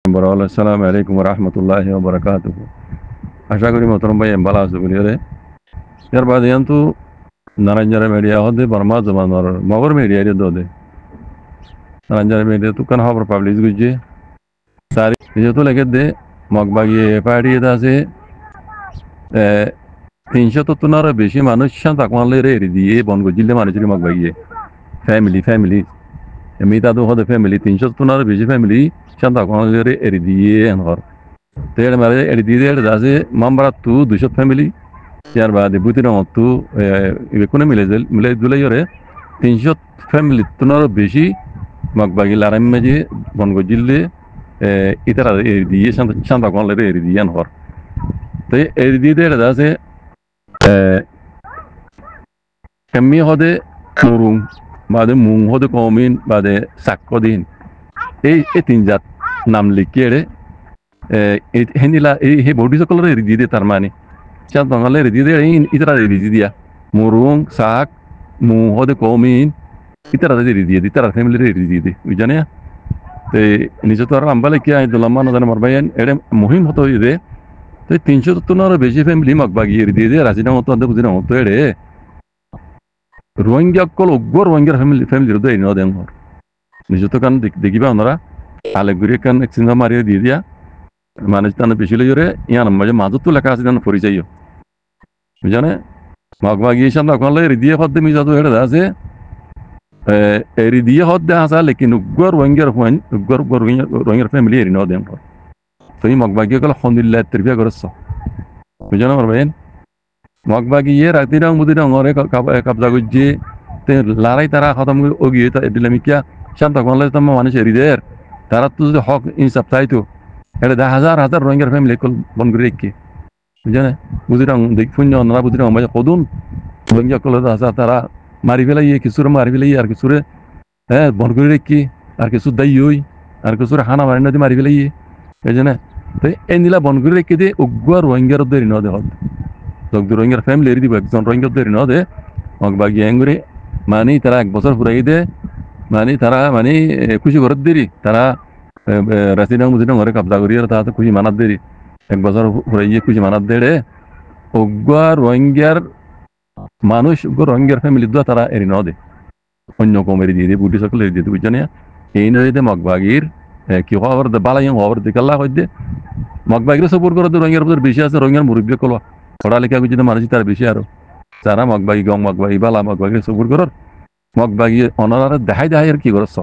Assalamu alaikum warahmatullahi wabarakatuh. আশা করি মোহতরম ভাই ভালো আছে বলি রে ইয়ার বাদে তো নারায়ণজারা মিডিয়া হদে বর্মা জমানোর মগর মিডিয়া রে দোদে নারায়ণজারা মিডিয়া তো কান খবর পাবলিশ গুজে সারি যেহেতু লেগে দে মগবাগিয়ে পার্টি এটা আছে 300 বেশি মানুষ শান্ত আকমালে রে দিয়ে বনগো জিল্লে মানুষের মগবাগিয়ে ফ্যামিলি এমনি তাদের হদে ফ্যামিলি 300 বেশি ফ্যামিলি শান্ত আকমালে রে এরি দিয়ে এনহর তেড় মারে এরি দিয়ে আছে মামরা তু 200 ফ্যামিলি ইয়ার বাদে বুতির মতো কোনো মিলে দুলাই রে 300 ফ্যামিলি তোনারও বেশি মগবাগি লারাম মেজে বনগো জিল্লে ইতারা এরি দিয়ে শান্ত আকমালে রে এরি দিয়ে এনহর তো এরি দিয়ে আছে এমনি হদে মুরুং বাদে মুং হদে কমিন বাদে সাক্কদিন এই তিন জাত নাম লিখিয়ে রে হেনিলা এই হে বডি সকলের এরি দিয়ে তার মানে চাঁদ বাঙালি এরি দিয়ে ইতারা এরি দিয়া মুরুং সাক মুং হদে কমিন ইতারা এরি দিয়ে তারা ফ্যামিলির এরি দিয়ে বুঝানে তো নিজে তো আর আম্বালে কি আই দোলাম্মা নদানে মারবাইন এড়ে মুহিম হতো রে তো 300 বেশি ফ্যামিলি মগবাগি এরি দিয়ে রাজিনা মতো আদে বুঝিনা মতো এড়ে রোহিঙ্গা কল উগ্র রোহিঙ্গার ফ্যামিলির তো এনে দেন ঘর নিজে তো কান দেখিবা ওনারা আলেগুড়ি কান চিন্তা মারিয়ে দিয়ে দিয়া মানুষ তানে বেশি লইরে ইয়ান মাঝে মাজত তো লেখা আছে তান পরিচয় বুঝানে মগবাগি সামনে ওখানে এরি দিয়ে হদ্দে মিজা তো হেড়ে আছে এরি দিয়ে হদ্দে আসা লেকিন উগ্র রোহিঙ্গার ফ্যামিলি এরি ন দেন ঘর তো এই মগবাগি কল হন্দিল্লা তৃবিয়া করছ বুঝানো আমার ভাইন মগবাগি রাতি রং বুদি রং ওরে কবজা গুজি তে লড়াই তারা খতম ওগিয়ে তা এডিলামিকিয়া শান্ত কোনলে তম মানুষ এরিদের তারা তো যদি হক ইনসাফ চাইতো এটা হাজার রোহিঙ্গার ফ্যামিলি কল বন করে রেখে বুঝানে বুদি রং দেখ শূন্য ওনারা বুদি রং মাঝে কদুন রোহিঙ্গা কল তারা মারি ফেলাই কিছুরে মারি ফেলাই আর কিছুরে বন করে রেখে আর কিছু দায়ী হই আর কিছুরে হানা মারি নদী মারি ফেলাই এই জন্য তো এই নীলা বন করে রেখে দিয়ে উগ্র রোহিঙ্গার দেরি ন দেহ রোহিঙ্গার ফ্যামিলি এরি দিব একজন রোহিঙ্গার দেরি ন দে মগবাগি এঙ্গুরি মানে তারা 1 বছর ফুরাই দে মানে তারা মানে খুশি ঘর দেরি তারা রাসিডাং মুজিডাং ঘরে কবজা করি আর তারা খুশি মানাত দেরি 1 বছর ফুরাই খুশি মানাত দেড়ে উগ্র রোহিঙ্গার মানুষ উগ্র রোহিঙ্গার ফ্যামিলি দোয়া তারা এরি ন দে অন্য কম এরি দিয়ে বুটি সকল এরি দিয়ে বুঝছো না এই নয় দে মগবাগির কি খবর দে বালাই খবর দে কাল্লা কই দে মগবাগির সপোর্ট করে রোহিঙ্গার উপর বেশি আছে রোহিঙ্গার মুরব্বী কল পড়ালেখা করছি তো মানুষ তার বেশি আরো যারা মগবাগি গং মগবাগি বালা মগবাগি সবুর করর মগবাগি অনারা দেখাই আর কি করছ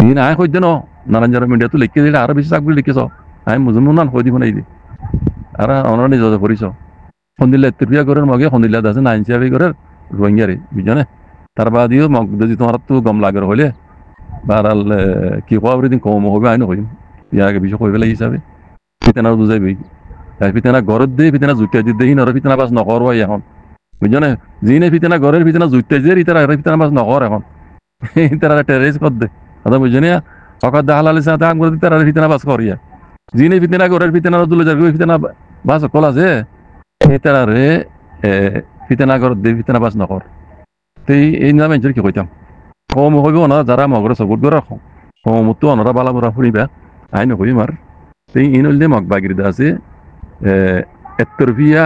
দিন আয় কই দেন নারায়ণজারা মিডিয়া তো লিখে দিলে আরো বেশি চাকরি লিখেছ আমি মুসলমান কই দিব নাই দি আর অনারা নিজে পড়িছ সন্দিল্লা তৃপ্রিয়া করেন মগে সন্দিল্লা আছে নাইন সিয়াবি করে রোহিঙ্গারে বুঝনে তার বাদিও মগ যদি তোমার তো গম লাগর হলে বারাল কি খবর দিন কম হবে আইন কইম ইয়াকে বিষয় কই ফেলে হিসাবে কিতেনা বুঝাইবি ফিতেনা ঘরত দিয়ে ফিতেনা জুইতে দিয়ে দিন আর ফিতেনা বাস নকর এখন বুঝছো না যিনি ফিতেনা ঘরের ফিতেনা জুইতে দিয়ে ইতারা ফিতেনা বাস নকর এখন তারা টেরেস কর দে কথা বুঝছো না হকাত দা হালালে সাথে আম করে তারা ফিতেনা বাস করিয়া যিনি ফিতেনা ঘরের ফিতেনা দুলে যাবে ফিতেনা বাস কল আছে তারা রে ফিতেনা ঘর দিয়ে ফিতেনা বাস নকর তো এই নামে কি কইতাম কম হইব না যারা মগরে সবুত করে কম তো অনরা বালা বরা ফুরিবা আই নকইম আর সেই ইনল দে মগবাগির আছে التربية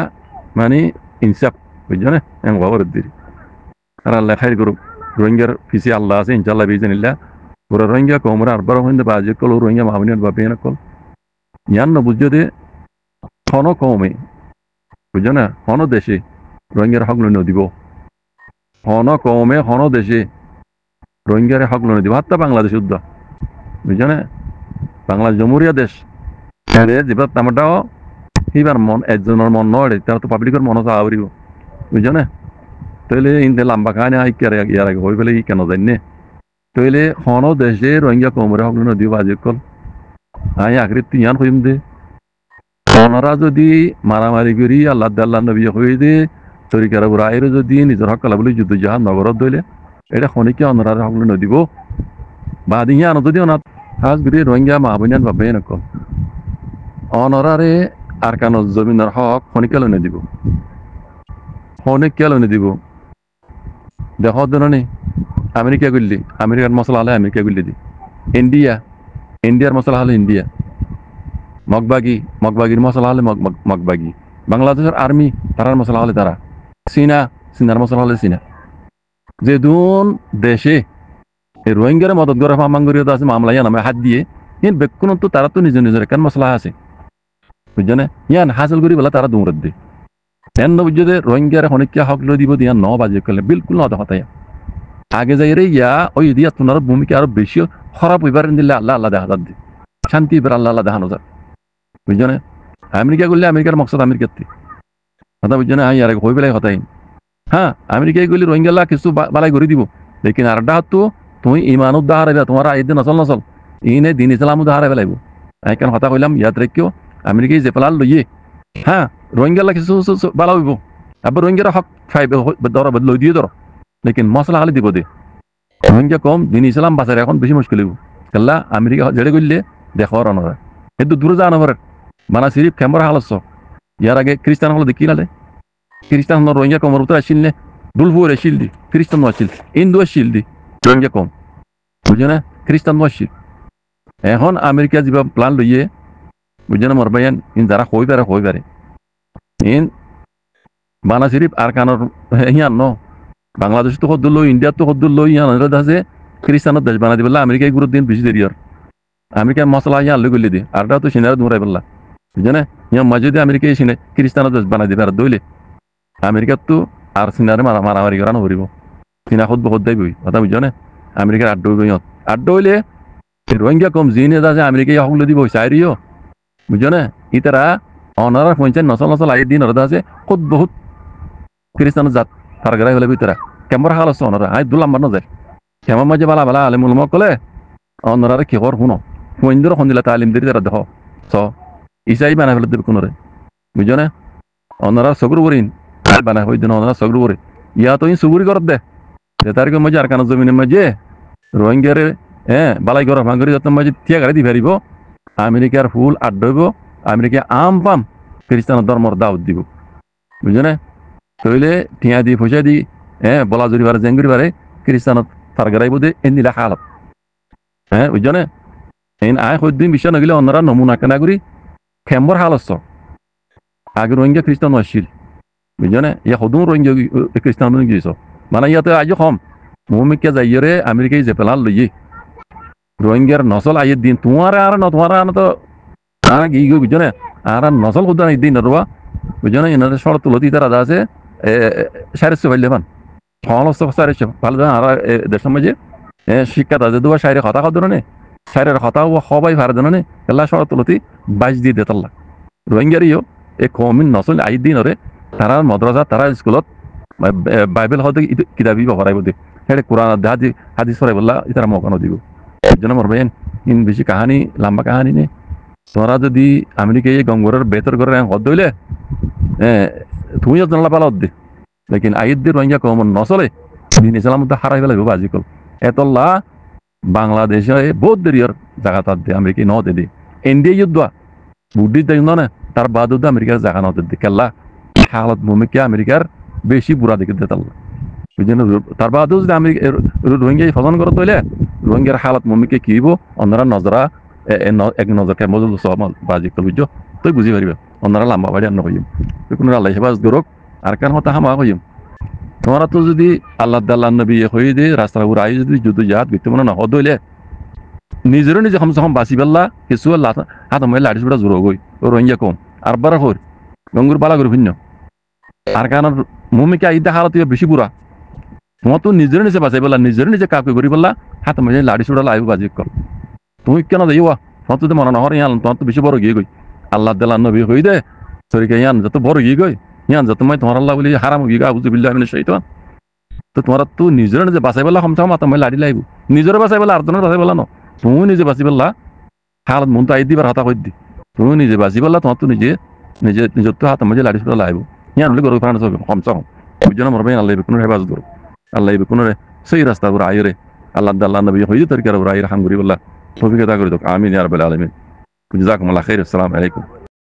মানে ইনসাফ বুঝছো না এমন খবর দিই আর আল্লাহ খাই করুক রোহিঙ্গার ফিসি আল্লাহ আছে ইনশাল্লাহ বিজনিল্লাহ পুরো রোহিঙ্গা কোমরা আরবার হইন্দে বাজে কল রোহিঙ্গা মাহবিনের বাপে না কল ইয়ান না বুঝছো দে হন কমে বুঝছো না হন দেশে রোহিঙ্গার হক লইন দিব হন কমে হন দেশে রোহিঙ্গার হক লইন দিব হাত্তা বাংলাদেশ উদ্দ বুঝছো না বাংলাদেশ জমহুরিয়া দেশ যেবার তামাটাও এইবার মন একজনের মন নড়ে তারা তো পাবলিকের মন চাওয়ারিব বুঝছো না তইলে ইনতে লম্বা খানে ইয়ার আগে হয়ে ফেলে কেন জানি তইলে হন দেশে রোহিঙ্গা কমরে হক নদী বাজে কল আমি আখরি তিয়ান হইম দে ওনারা যদি মারামারি করি আল্লাহ নবী হয়ে দে তরিকার বুড়াইরে যদি নিজের হক কালা বলে যুদ্ধ জাহাজ নগরত দইলে এটা খনিকে ওনারা হক নদীব বা দিহিয়া আনো যদি ওনার হাজ ঘুরি রোহিঙ্গা মাহবিনান ভাবে নকল অনরারে আর কেন জমিনের হক খনিক কেলনে দিব খনিক কেলনে দিব দেখ দিননি আমেরিকা করলি আমেরিকার মশলা হলে আমেরিকা করলি দি ইন্ডিয়ার মশলা হলে ইন্ডিয়া মগবাগির মশলা হলে মগবাগি, বাংলাদেশের আর্মি তারার মশলা হলে তারা, সিনার মশলা হলে সিনা। যে দুন দেশে এই রোহিঙ্গার মদত করে ফামাঙ্গরিয়ত আছে মামলা নামে হাত দিয়ে ইয়ান বেকুন তো তারা তো নিজের কেন মশলা আছে বুঝছো না, ইয়ান হাসিল করি বলে তারা দৌড় দে এন বুঝছো যে রোহিঙ্গার অনেককে হক লো দিব দিয়া ন বাজে করলে বিলকুল নদ হতাই আগে যাই রে ইয়া ওই দিয়া তোমার ভূমিকা আরো বেশি খারাপ হইবার দিলে আল্লাহ আল্লাহ দেখা যাত শান্তি এবার আল্লাহ আল্লাহ দেখানো যাক বুঝছো না। আমেরিকা করলে আমেরিকার মকসদ আমেরিকার কথা বুঝছো না, আর হয়ে পেলাই হতাই হ্যাঁ আমেরিকায় গেলে রোহিঙ্গা কিছু বালাই করে দিব, লেকিন আর ডাহাত তো তুমি ইমান উদ্দাহ হারাইবা, তোমার আইদিন নচল নচল ইনে দিন ইসলাম উদ্দাহ হারাই পেলাইব। কেন হতা কইলাম ইয়াদ রেখেও আমেরিকায় যে পেলাল লইয়ে হ্যাঁ রোহিঙ্গা কিছু বালা হইব, আবার রোহিঙ্গার হক খাইব ধর লই দিয়ে ধর, লেকিন মশলা খালি দিব দে রোহিঙ্গা কম দিন ইসলাম বাঁচার এখন বেশি মুশকিল হইব। কেল্লা আমেরিকা জেড়ে করলে দেখো অনরা কিন্তু দূরে যা নভর মানা সিরিফ খেম্বর হালস ইয়ার আগে খ্রিস্টান হলো দেখি নালে খ্রিস্টান রোহিঙ্গা কমর উত্তর আসিল নে দুলফুর আসিল দি খ্রিস্টান আসিল হিন্দু আসিল দি রোহিঙ্গা কম বুঝে না খ্রিস্টান আসিল। এখন আমেরিকা যা প্লান লইয়ে বুঝে না মরবাইন ইন যারা হই পারে ইন বানা সিরিফ আর কানোর ইয়ান ন বাংলাদেশ তো সদ্দুল ইন্ডিয়া তো সদ্দুল ইয়ান আছে খ্রিস্টানের দেশ বানা দিবেলা আমেরিকায় গুরুত্ব দিন বেশি দেরি আর আমেরিকার মশলা ইয়ান লই গলি দি আরটা তো সিনারে দূরাই পেলা বুঝে না ইয়া মাঝে দিয়ে আমেরিকায় সিনে খ্রিস্টানের দেশ বানাই দিবে আর দইলে আমেরিকার তো আর সিনারে মারামারি করা নকরিব সিনা সদ দাইবই কথা বুঝছো না আমেরিকার আড্ড হইব ইহঁত আড্ড হইলে রোহিঙ্গা কম জিনে আছে আমেরিকায় সকলো দিব চাইরিও বুঝছো না ইতারা অনারা পঞ্চায়েত নচল আই দিন অর্ডার আছে খুব বহুত খ্রিস্টান জাত ফারগরাই হলে ভিতরা কেমন হাল আছে অনারা আই দুলাম বানো যায় কেমন মাঝে বালা বালা আলে মুলমক কলে অনারা কি কর শুনো ফোনদের সন্দিলা তালিম দেরি তারা দেখ চ ইসাই বানাই ফেলে দেবে কোনরে বুঝছো না অনারা চকুর বরিন বানাই হই দিন অনারা চকুর বরি ইয়া তো চুগুরি করত দে তারিখের মাঝে আর কানের জমিনের মাঝে রোহিঙ্গারে বালাই গরম ভাঙরি যত মাঝে থিয়া গাড়ি দি ফেরিব আমেরিকার ফুল আড্ড হইব আমেরিকা আম পাম খ্রিস্টানের ধর্মর দাওয়াত দিব বুঝছো না তইলে ঠিয়া দি পয়সা দি বলা জুড়ি বারে জেঙ্গুরি বারে খ্রিস্টানত ফারগারাইব দে এমনি লেখা হালত বুঝছো না এন আয় সদ্দিন বিশ্ব নগিলে অন্যরা নমুনা কেনা করি খেম্বর হালস্য আগে রোহিঙ্গা খ্রিস্টান আসছিল বুঝছো না ইয়া সদুম রোহিঙ্গা খ্রিস্টান গিয়েছ মানে ইয়াতে আজও কম মুমিকা যাইরে আমেরিকায় যে পেলাল লইয়ে রোহিঙ্গার নসল আইয়ের দিন তোমার আর তো আর কি বুঝছো না আর নসল খুদা নাই দিন রবা বুঝছো না এনাদের শরৎ তুলতি তারা যা আছে 450 পাইলে পান সমস্ত 450 ভালো আর দেশের মাঝে শিক্ষা আছে দুবার সাইরে কথা খাওয়া ধরনে সাইরের কথা সবাই ভার ধরনে এলা শরৎ তুলতি 22 দিয়ে দেতাল্লা রোহিঙ্গারিও এই কমিন নসল আই দিন রে তারা মাদ্রাসা তারা স্কুলত বাইবেল হতে কিতাবি ব্যবহারাইব দে হেডে কোরআন হাদিস পড়াই বললা ইতারা মকানো দিব জন্য মরবেন ইন বেশি কাহানি লম্বা কাহানি নেই তোরা যদি আমেরিকায় গঙ্গরের বেতর করে হদ দইলে তুমিও জানলা পালা দে লেকিন আইদ দিয়ে রোহিঙ্গা কমন নচলে দিন ইসলাম মধ্যে হারাই ফেলাইব আজিকাল এতল্লা বাংলাদেশে বহুত দেরিয়র জায়গা তার দে আমেরিকায় ন দে ইন্ডিয়া যুদ্ধ বুদ্ধি দেখ না তার বাদ আমেরিকার জায়গা ন দে কেল্লা হালত ভূমিকা আমেরিকার বেশি বুড়া দেখে দে তাল্লা বুঝলেন তার বাদেও যদি আমেরিকা রোহিঙ্গা ফসন করে তৈলে রোহিঙ্গার হালত ভূমিকা কি হইব অন্যরা নজরা এক নজর কেমন বাজি বুঝছো তুই বুঝি পারিবে অন্যরা লম্বা বাড়ি আন্ন হইম কোনো আল্লাহ হেফাজ করুক আর কার হতা হামা হইম তোমরা তো যদি আল্লাহ দাল্লাহ নবী হয়ে দে রাস্তা ঘুরে আই যদি যুদ্ধ জাহাজ বিত্তে মনে নহদ হইলে নিজেরও নিজে কমসে কম বাঁচি পেলা কিছু হাত মাই লাড়ি ছুটা জোর গই রোহিঙ্গা কম আর বার হর গঙ্গুর বালা করে ভিন্ন আর কারণ ভূমিকা ঈদা হালত বেশি বুড়া তোমার তো নিজের নিজে বাঁচাই পেলা নিজের নিজে কাউকে করি পেলা হাত মাঝে লাড়ি ছুটা লাইব বাজি কর তুমি কেন যাইবা তোমার তো মনে নহর ইয়ান তোমার তো বেশি বড় গিয়ে গই আল্লাহ দাল্লাহ নবী হই দে সরিকে ইয়ান যত বড় গিয়ে গই ইয়ান যত মাই তোমার আল্লাহ বলি হারাম গিয়ে গা বুঝে বিল্লাহ মিনাশ শাইতান তো তোমার তো নিজের নিজে বাঁচাই পেলা কমসে কম মাথা মাই লাড়ি লাইব নিজের বাঁচাই পেলা আর জনের বাঁচাই পেলা ন তুমি নিজে বাঁচি পেলা হালত মন তো আই দিবার হাতা কই দি তুমি নিজে বাঁচি পেলা তোমার তো নিজে নিজের তো হাত মাঝে লাড়ি ছুটা লাইব ইয়ান হলে গরু ফান কমসে কম বুঝছো মরবে আল্লাহ কোনো হেফাজত করো আল্লাহ কোনো সেই রাস্তা করে আইরে আল্লাহ দাল্লাহ নবী হয়ে তরিকার আইরে হাম করি বললা তৌফিক আতা করে দাও আমিন ইয়া রাব্বাল আলামিন জাযাকুমুল্লাহ খাইর আসসালামু আলাইকুম